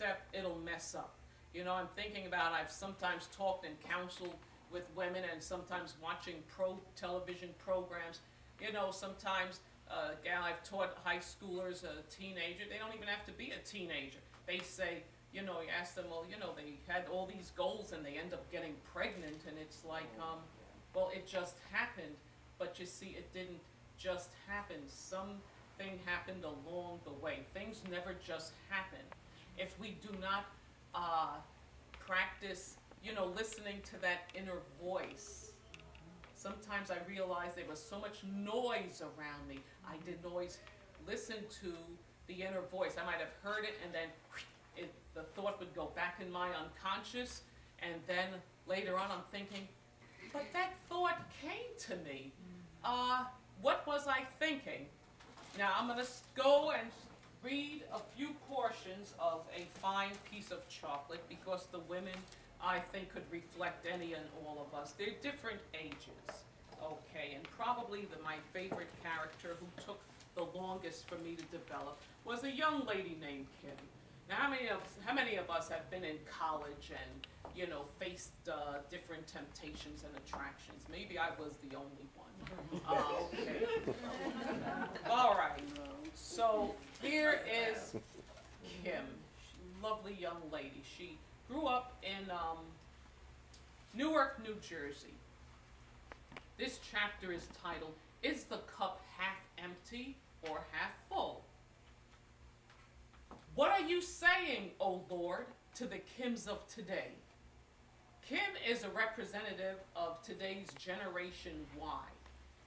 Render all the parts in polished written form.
step, it'll mess up. You know, I'm thinking about, I've sometimes talked and counseled with women and sometimes watching television programs. You know, sometimes, I've taught high schoolers, a teenager, they don't even have to be a teenager. They say, you know, you ask them, well, you know, they had all these goals and they end up getting pregnant, and it's like, well, it just happened. But you see, it didn't just happen. Something happened along the way. Things never just happen. If we do not practice, you know, listening to that inner voice. Sometimes I realized there was so much noise around me. I didn't always listen to the inner voice. I might have heard it, and then the thought would go back in my unconscious, and then later on I'm thinking, but that thought came to me. What was I thinking? Now I'm going to go and read a few portions of A Fine Piece of Chocolate, because the women, I think, could reflect any and all of us. They're different ages, okay, and probably my favorite character, who took the longest for me to develop, was a young lady named Kim. Now, how many of us have been in college and, you know, faced different temptations and attractions? Maybe I was the only one. Okay. All right. So here is Kim, lovely young lady. She grew up in Newark, New Jersey. This chapter is titled, "Is the Cup Half Empty or Half Full?" What are you saying, O Lord, to the Kims of today? Kim is a representative of today's Generation Y.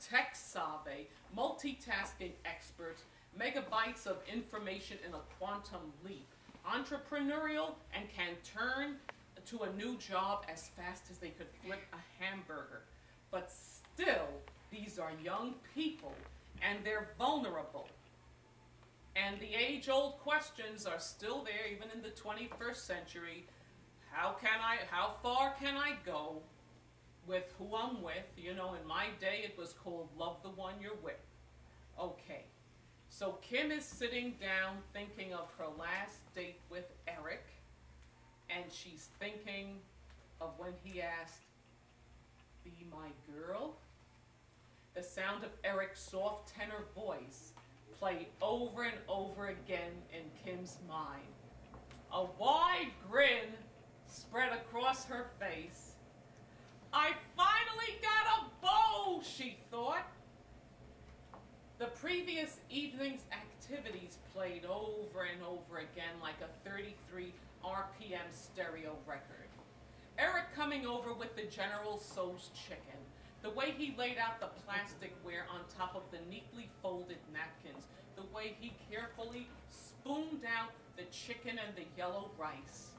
Tech-savvy, multitasking experts, megabytes of information in a quantum leap, entrepreneurial, and can turn to a new job as fast as they could flip a hamburger. But still, these are young people, and they're vulnerable. And the age-old questions are still there, even in the 21st century. How far can I go with who I'm with? You know, in my day, it was called love the one you're with. Okay, so Kim is sitting down thinking of her last date with Eric, and she's thinking of when he asked, "Be my girl?" The sound of Eric's soft tenor voice played over and over again in Kim's mind. A wide grin spread across her face. "I finally got a beau," she thought. The previous evening's activities played over and over again like a 33 RPM stereo record. Eric coming over with the General Tso's chicken, the way he laid out the plasticware on top of the neatly folded napkins, the way he carefully spooned out the chicken and the yellow rice.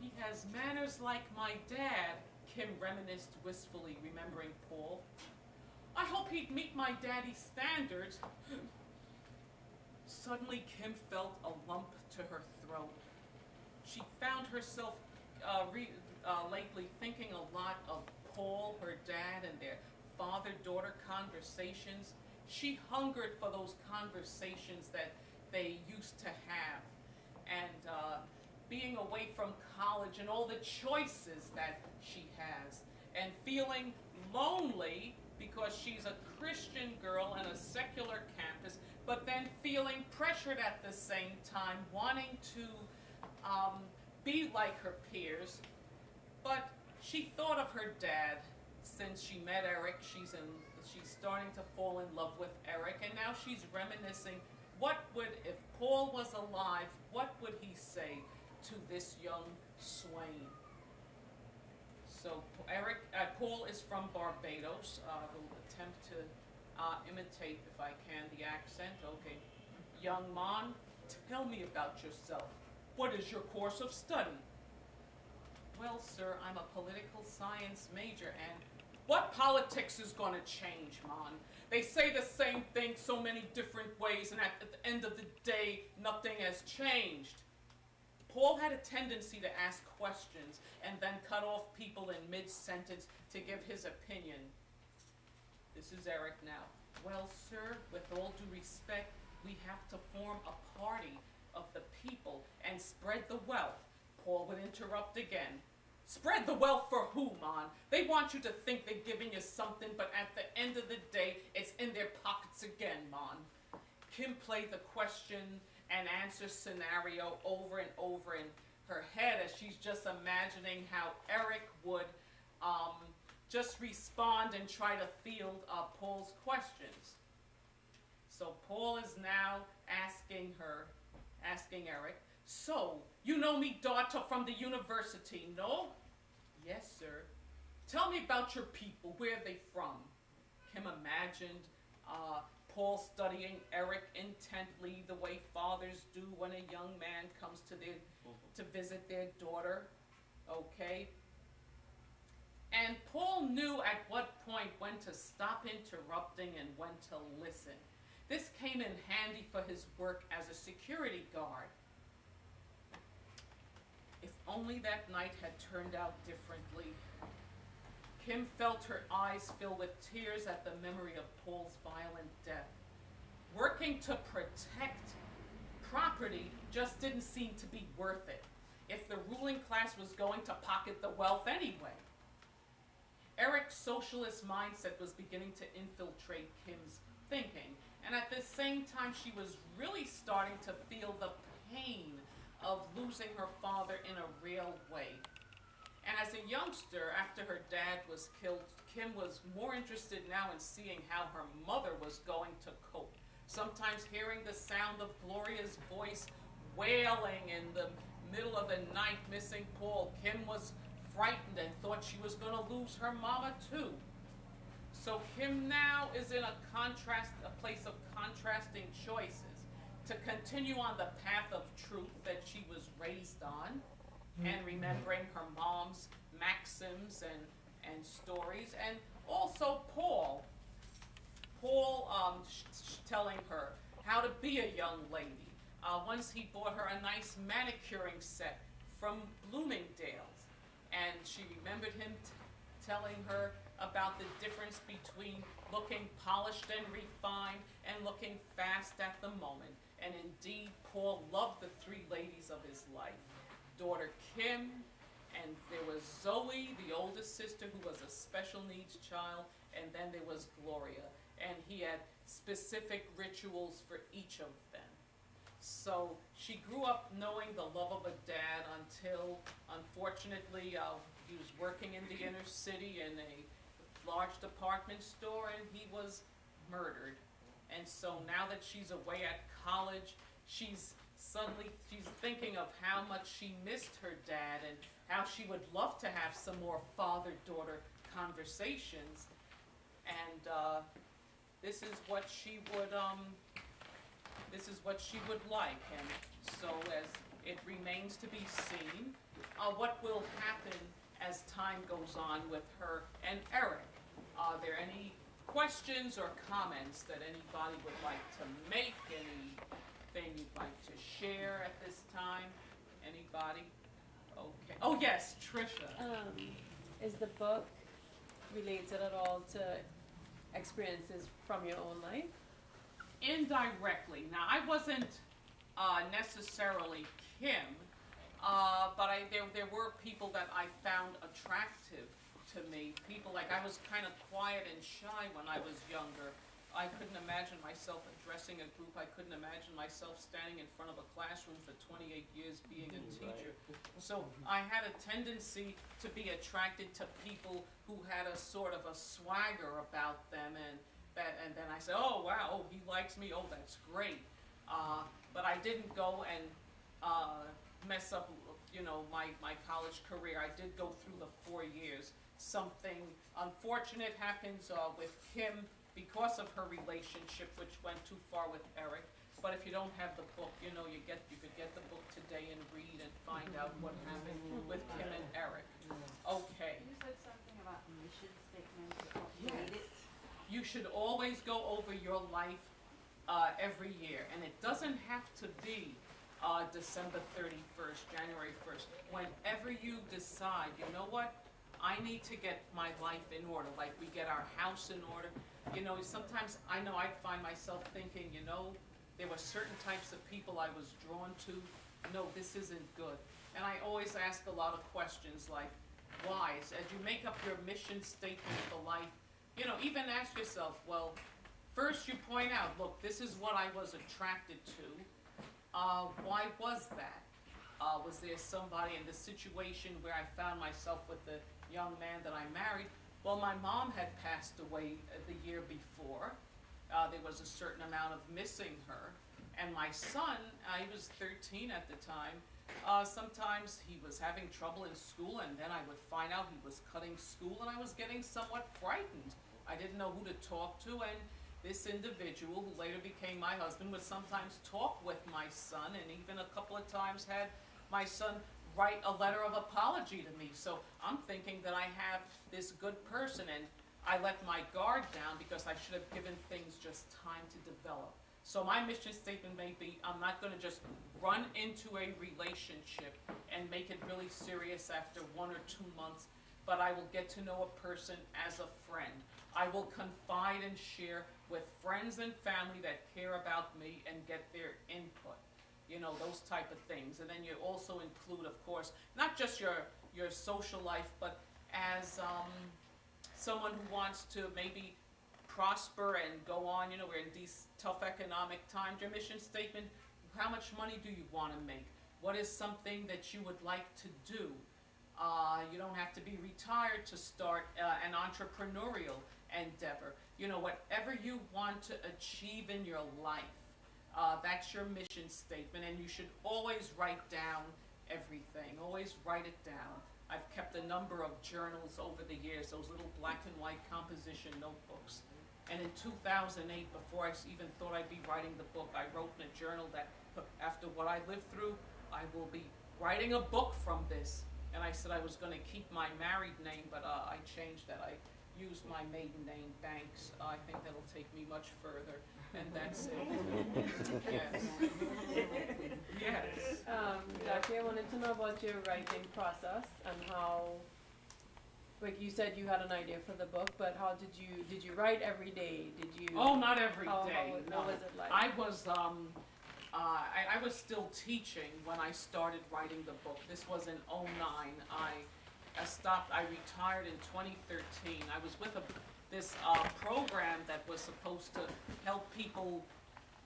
"He has manners like my dad," Kim reminisced wistfully, remembering Paul. "I hope he'd meet my daddy's standards." Suddenly, Kim felt a lump to her throat. She found herself lately thinking a lot of Paul, her dad, and their father-daughter conversations. She hungered for those conversations that they used to have. And being away from college and all the choices that she has. And feeling lonely because she's a Christian girl in a secular campus, but then feeling pressured at the same time, wanting to be like her peers. But she thought of her dad. Since she met Eric, she's starting to fall in love with Eric, and now she's reminiscing, if Paul was alive, what would he say to this young swain? So Paul is from Barbados. We'll attempt to imitate, if I can, the accent. Okay. "Young man, tell me about yourself. What is your course of study?" "Well, sir, I'm a political science major, and..." "What politics is going to change, man? They say the same thing so many different ways, and at the end of the day, nothing has changed." Paul had a tendency to ask questions and then cut off people in mid-sentence to give his opinion. This is Eric now. "Well, sir, with all due respect, we have to form a party of the people and spread the wealth. Paul would interrupt again. Spread the wealth for who, Mon? They want you to think they're giving you something, but at the end of the day, it's in their pockets again, Mon. Kim played the question and answer scenario over and over in her head as she's just imagining how Eric would just respond and try to field Paul's questions. So Paul is now asking Eric, so, you know me, daughter, from the university, no? Yes, sir. Tell me about your people, where are they from? Kim imagined Paul studying Eric intently the way fathers do when a young man comes to visit their daughter, okay? And Paul knew at what point when to stop interrupting and when to listen. This came in handy for his work as a security guard. If only that night had turned out differently. Kim felt her eyes fill with tears at the memory of Paul's violent death. Working to protect property just didn't seem to be worth it, if the ruling class was going to pocket the wealth anyway. Eric's socialist mindset was beginning to infiltrate Kim's thinking, and at the same time she was really starting to feel the pain of losing her father in a real way. And as a youngster, after her dad was killed, Kim was more interested now in seeing how her mother was going to cope. Sometimes hearing the sound of Gloria's voice wailing in the middle of the night, missing Paul, Kim was frightened and thought she was going to lose her mama too. So Kim now is in a place of contrasting choices. To continue on the path of truth that she was raised on, and remembering her mom's maxims and stories, and also Paul telling her how to be a young lady. Once he bought her a nice manicuring set from Bloomingdale's, and she remembered him telling her about the difference between looking polished and refined and looking fast at the moment. And indeed, Paul loved the three ladies of his life. Daughter Kim, and there was Zoe, the oldest sister, who was a special needs child, and then there was Gloria. And he had specific rituals for each of them. So she grew up knowing the love of a dad until, unfortunately, he was working in the inner city in a large department store, and he was murdered. And so now that she's away at college, she's thinking of how much she missed her dad and how she would love to have some more father-daughter conversations. And this is what she would like. And so as it remains to be seen what will happen as time goes on with her and Eric. Are there any questions or comments that anybody would like to make? Anything you'd like to share at this time? Anybody? Okay. Oh yes, Trisha. Is the book related at all to experiences from your own life? Indirectly. Now, I wasn't necessarily Kim, but there were people that I found attractive to me. People like, I was kind of quiet and shy when I was younger. I couldn't imagine myself addressing a group. I couldn't imagine myself standing in front of a classroom for 28 years being a teacher. So I had a tendency to be attracted to people who had a sort of a swagger about them, and then I said, oh wow, oh, he likes me, oh that's great. But I didn't go and mess up, my college career. I did go through the 4 years. Something unfortunate happens with Kim because of her relationship, which went too far with Eric. But if you don't have the book, you could get the book today and read and find out what happened with Kim and Eric. Okay. You said something about mission statements. Yes. You should always go over your life every year, and it doesn't have to be December 31st, January 1st. Whenever you decide, you know what, I need to get my life in order, like we get our house in order. Sometimes I know I'd find myself thinking, There were certain types of people I was drawn to. No, this isn't good. And I always ask a lot of questions like, why? So as you make up your mission statement for life, you know, even ask yourself, well, first you point out, look, this is what I was attracted to. Why was that? Was there somebody in the situation where I found myself with the young man that I married? Well, my mom had passed away the year before. There was a certain amount of missing her. And my son, he was 13 at the time, sometimes he was having trouble in school, and then I would find out he was cutting school, and I was getting somewhat frightened. I didn't know who to talk to, and this individual, who later became my husband, would sometimes talk with my son, and even a couple of times had my son write a letter of apology to me. So I'm thinking that I have this good person, and I let my guard down because I should have given things just time to develop. So my mission statement may be, I'm not going to just run into a relationship and make it really serious after 1 or 2 months, but I will get to know a person as a friend. I will confide and share with friends and family that care about me and get their input. You know, those type of things. And then you also include, of course, not just your social life, but as someone who wants to maybe prosper and go on, you know, we're in these tough economic times. Your mission statement, how much money do you want to make? What is something that you would like to do? You don't have to be retired to start an entrepreneurial endeavor. You know, whatever you want to achieve in your life, that's your mission statement, and you should always write down everything. Always write it down. I've kept a number of journals over the years, those little black and white composition notebooks. And in 2008, before I even thought I'd be writing the book, I wrote in a journal that after what I lived through, I will be writing a book from this. And I said I was going to keep my married name, but I changed that. I used my maiden name, Banks. I think that'll take me much further, and that's it. Yes. Yes. Jackie, I wanted to know about your writing process and how, like you said, you had an idea for the book, but how did you write every day? Did you? Oh, not every day. What was it like? I was still teaching when I started writing the book. This was in '09. I retired in 2013. I was with this program that was supposed to help people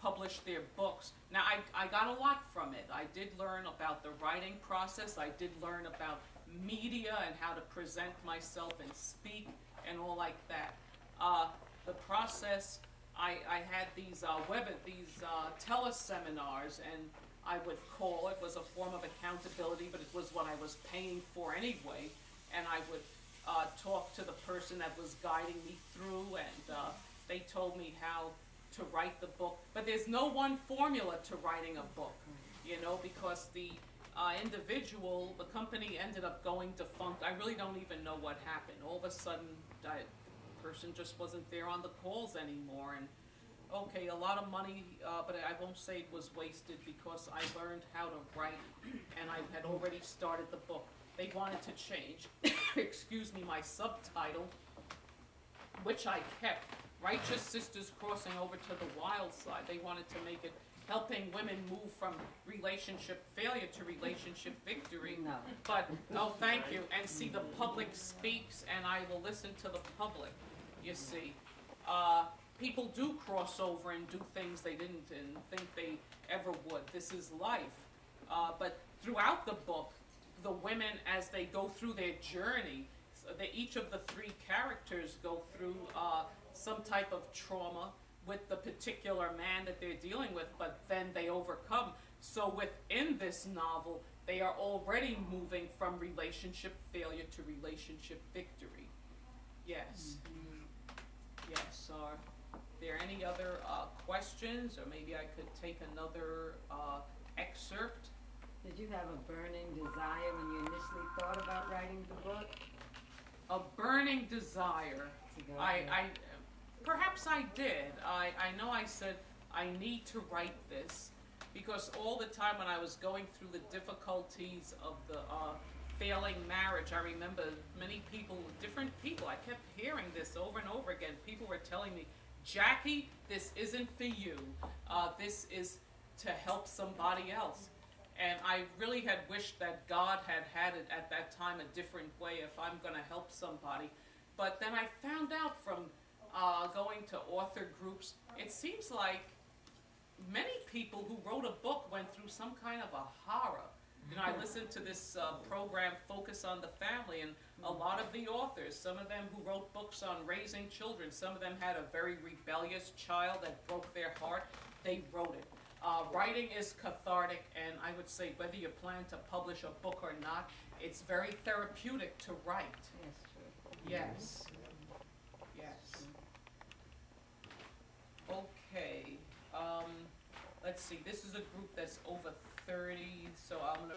publish their books. Now, I got a lot from it. I did learn about the writing process. I did learn about media and how to present myself and speak and all like that. The process, I had these teleseminars, and I would call, it was a form of accountability, but it was what I was paying for anyway, and I would talk to the person that was guiding me through, and they told me how to write the book. But there's no one formula to writing a book, you know, because the the company ended up going defunct. I really don't even know what happened. All of a sudden, the person just wasn't there on the calls anymore, and okay, a lot of money, but I won't say it was wasted because I learned how to write, and I had already started the book. They wanted to change, excuse me, my subtitle, which I kept, Righteous Sistas Crossing Over to the Wild Side. They wanted to make it helping women move from relationship failure to relationship victory. No. But, no, thank you. And see, the public speaks, and I will listen to the public, you see. People do cross over and do things they didn't think they ever would. This is life. But throughout the book, the women, as they go through their journey, each of the three characters go through some type of trauma with the particular man that they're dealing with, but then they overcome. So within this novel, they are already moving from relationship failure to relationship victory. Yes. Mm-hmm. Yes. Are there any other questions, or maybe I could take another excerpt? Did you have a burning desire when you initially thought about writing the book? A burning desire. Perhaps I did. I know I said I need to write this because all the time when I was going through the difficulties of the failing marriage, I remember many people, different people, I kept hearing this over and over again. People were telling me, Jackie, this isn't for you. This is to help somebody else. And I really had wished that God had it at that time a different way if I'm going to help somebody. But then I found out from going to author groups, it seems like many people who wrote a book went through some kind of a horror. You know, I listened to this program, Focus on the Family, and a lot of the authors, some of them who wrote books on raising children, some of them had a very rebellious child that broke their heart. They wrote it. Writing is cathartic, and I would say whether you plan to publish a book or not, it's very therapeutic to write. Yes, true. Yes. Yes. Okay. Let's see. This is a group that's over 30, so I'm going to